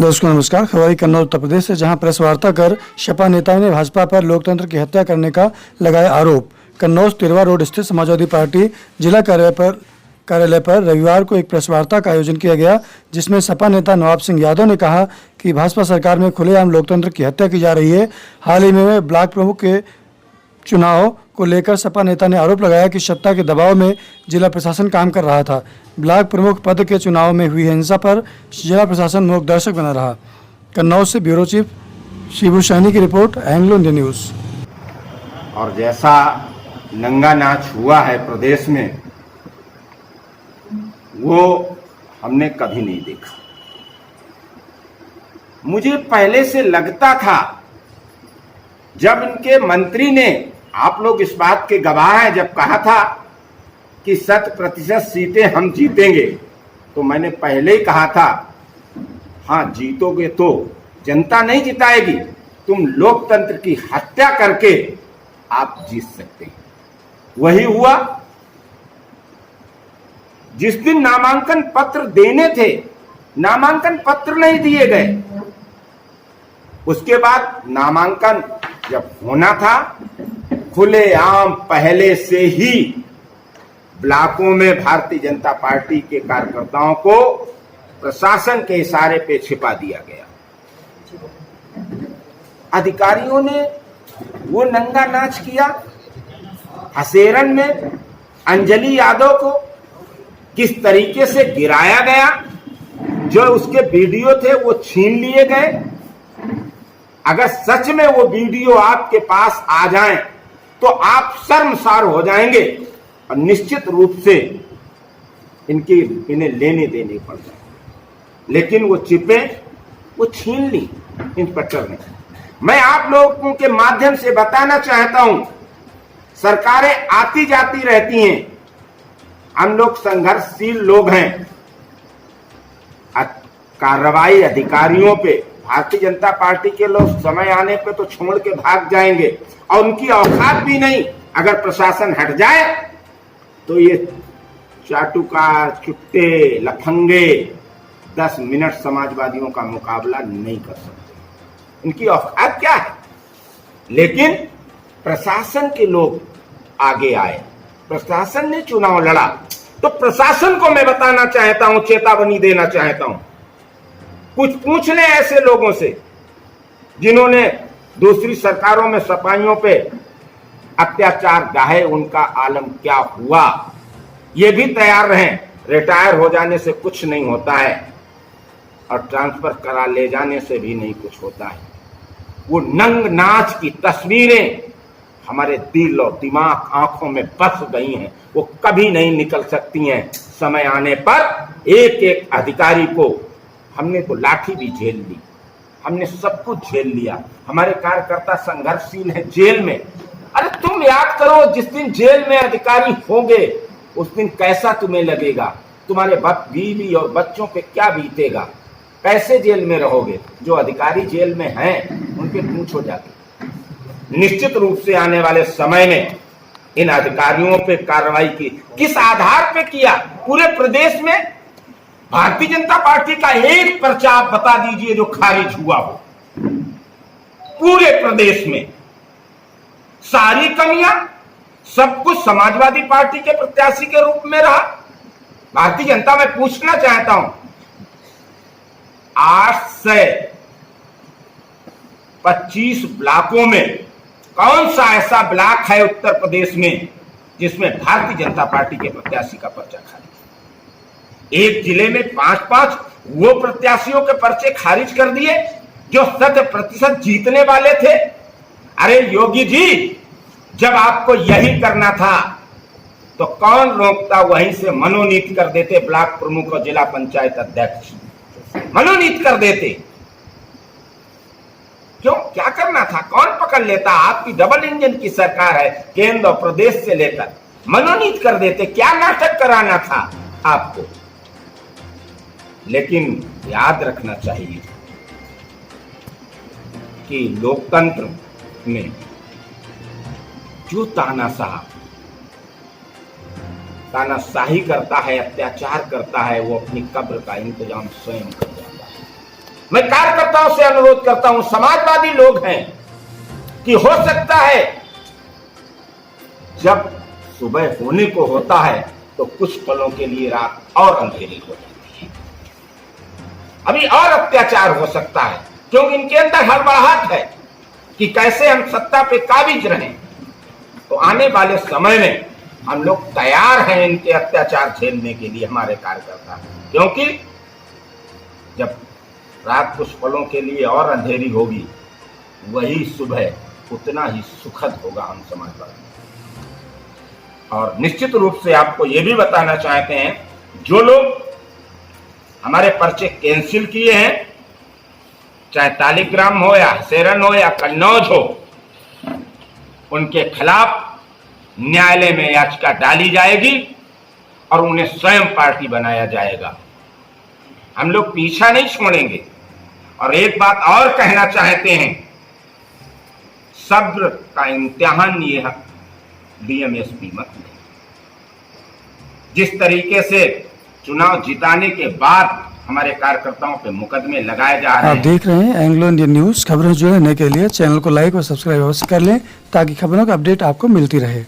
दोस्तों नमस्कार। खबर कन्नौज उत्तर प्रदेश से, जहां प्रेस वार्ता कर सपा नेताओं ने भाजपा पर लोकतंत्र की हत्या करने का लगाया आरोप। कन्नौज तिरवा रोड स्थित समाजवादी पार्टी जिला कार्यालय पर रविवार को एक प्रेस वार्ता का आयोजन किया गया, जिसमें सपा नेता नवाब सिंह यादव ने कहा कि भाजपा सरकार में खुलेआम लोकतंत्र की हत्या की जा रही है। हाल ही में ब्लॉक प्रमुख के चुनाव को लेकर सपा नेता ने आरोप लगाया कि सत्ता के दबाव में जिला प्रशासन काम कर रहा था। ब्लॉक प्रमुख पद के चुनाव में हुई हिंसा पर जिला प्रशासन मूक दर्शक बना रहा। कन्नौज से ब्यूरो चीफ शिबू सैनी की रिपोर्ट, एंग्लो इंडिया न्यूज। और जैसा नंगा नाच हुआ है प्रदेश में, वो हमने कभी नहीं देखा। मुझे पहले से लगता था, जब इनके मंत्री ने, आप लोग इस बात के गवाह हैं, जब कहा था कि 100% सीटें हम जीतेंगे, तो मैंने पहले ही कहा था, हाँ जीतोगे तो जनता नहीं जिताएगी, तुम लोकतंत्र की हत्या करके आप जीत सकते हैं। वही हुआ। जिस दिन नामांकन पत्र देने थे, नामांकन पत्र नहीं दिए गए। उसके बाद नामांकन जब होना था, खुलेआम पहले से ही ब्लॉकों में भारतीय जनता पार्टी के कार्यकर्ताओं को प्रशासन के इशारे पे छिपा दिया गया। अधिकारियों ने वो नंगा नाच किया। हसेरन में अंजलि यादव को किस तरीके से गिराया गया, जो उसके वीडियो थे वो छीन लिए गए। अगर सच में वो वीडियो आपके पास आ जाएं, तो आप शर्मसार हो जाएंगे और निश्चित रूप से इन्हें लेने देने पड़ जाए। लेकिन वो चिपें वो छीन ली इंस्पेक्टर ने। मैं आप लोगों के माध्यम से बताना चाहता हूं, सरकारें आती जाती रहती हैं, हम लोग संघर्षशील लोग हैं। कार्रवाई अधिकारियों पे, भारतीय जनता पार्टी के लोग समय आने पे तो छोड़ के भाग जाएंगे, और उनकी औकात भी नहीं। अगर प्रशासन हट जाए तो ये चाटुकार, चुट्टे, लफंगे 10 मिनट समाजवादियों का मुकाबला नहीं कर सकते। इनकी औकात क्या है? लेकिन प्रशासन के लोग आगे आए, प्रशासन ने चुनाव लड़ा। तो प्रशासन को मैं बताना चाहता हूं, चेतावनी देना चाहता हूं, कुछ पूछ लें ऐसे लोगों से जिन्होंने दूसरी सरकारों में सपाइयों पे अत्याचार ढाए, उनका आलम क्या हुआ। ये भी तैयार रहें, रिटायर हो जाने से कुछ नहीं होता है और ट्रांसफर करा ले जाने से भी नहीं कुछ होता है। वो नंग नाच की तस्वीरें हमारे दिल और दिमाग, आंखों में बस गई हैं, वो कभी नहीं निकल सकती हैं। समय आने पर एक एक अधिकारी को, हमने तो लाठी भी झेल ली, हमने सब कुछ झेल लिया। हमारे कार्यकर्ता संघर्षशील हैं जेल में। अरे तुम याद करो, जिस दिन जेल में अधिकारी होंगे उस दिन कैसा तुम्हें लगेगा, तुम्हारे बीवी और बच्चों पे क्या बीतेगा, कैसे जेल में रहोगे। जो अधिकारी जेल में हैं उनके पूछो जाके। निश्चित रूप से आने वाले समय में इन अधिकारियों पे कार्रवाई की, किस आधार पे किया। पूरे प्रदेश में भारतीय जनता पार्टी का एक पर्चा आप बता दीजिए जो खारिज हुआ हो। पूरे प्रदेश में सारी कमियां, सब कुछ समाजवादी पार्टी के प्रत्याशी के रूप में रहा। भारतीय जनता, मैं पूछना चाहता हूं, 8 से 25 ब्लॉकों में कौन सा ऐसा ब्लॉक है उत्तर प्रदेश में जिसमें भारतीय जनता पार्टी के प्रत्याशी का पर्चा खारिज? एक जिले में 5-5 वो प्रत्याशियों के पर्चे खारिज कर दिए जो 100% जीतने वाले थे। अरे योगी जी, जब आपको यही करना था तो कौन रोकता, वहीं से मनोनीत कर देते ब्लॉक प्रमुख और जिला पंचायत अध्यक्ष, मनोनीत कर देते। क्यों, क्या करना था? कौन पकड़ लेता? आपकी डबल इंजन की सरकार है, केंद्र और प्रदेश से लेकर, मनोनीत कर देते। क्या नाटक कराना था आपको? लेकिन याद रखना चाहिए कि लोकतंत्र में जो तानाशाही करता है, अत्याचार करता है, वो अपनी कब्र का इंतजाम स्वयं कर जाता है। मैं कार्यकर्ताओं से अनुरोध करता हूं, समाजवादी लोग हैं, कि हो सकता है जब सुबह होने को होता है तो कुछ पलों के लिए रात और अंधेरी हो जाती है, अभी और अत्याचार हो सकता है, क्योंकि इनके अंदर हड़बड़ाहट है कि कैसे हम सत्ता पे काबिज रहें। तो आने वाले समय में हम लोग तैयार हैं इनके अत्याचार झेलने के लिए, हमारे कार्यकर्ता, क्योंकि जब रात कुछ पलों के लिए और अंधेरी होगी, वही सुबह उतना ही सुखद होगा हम समाजवादी। और निश्चित रूप से आपको यह भी बताना चाहते हैं, जो लोग हमारे पर्चे कैंसिल किए हैं, चाहे तालिग्राम हो या सेरन हो या कन्नौज हो, उनके खिलाफ न्यायालय में याचिका डाली जाएगी और उन्हें स्वयं पार्टी बनाया जाएगा। हम लोग पीछा नहीं छोड़ेंगे। और एक बात और कहना चाहते हैं, सब्र का इम्तिहान ये डीएमएसपी मत लें। जिस तरीके से चुनाव जिताने के बाद हमारे कार्यकर्ताओं पे मुकदमे लगाए जा रहे आप हैं। देख रहे हैं एंग्लो इंडियन न्यूज। खबरों से जुड़ने के लिए चैनल को लाइक और सब्सक्राइब अवश्य कर लें ताकि खबरों का अपडेट आपको मिलती रहे।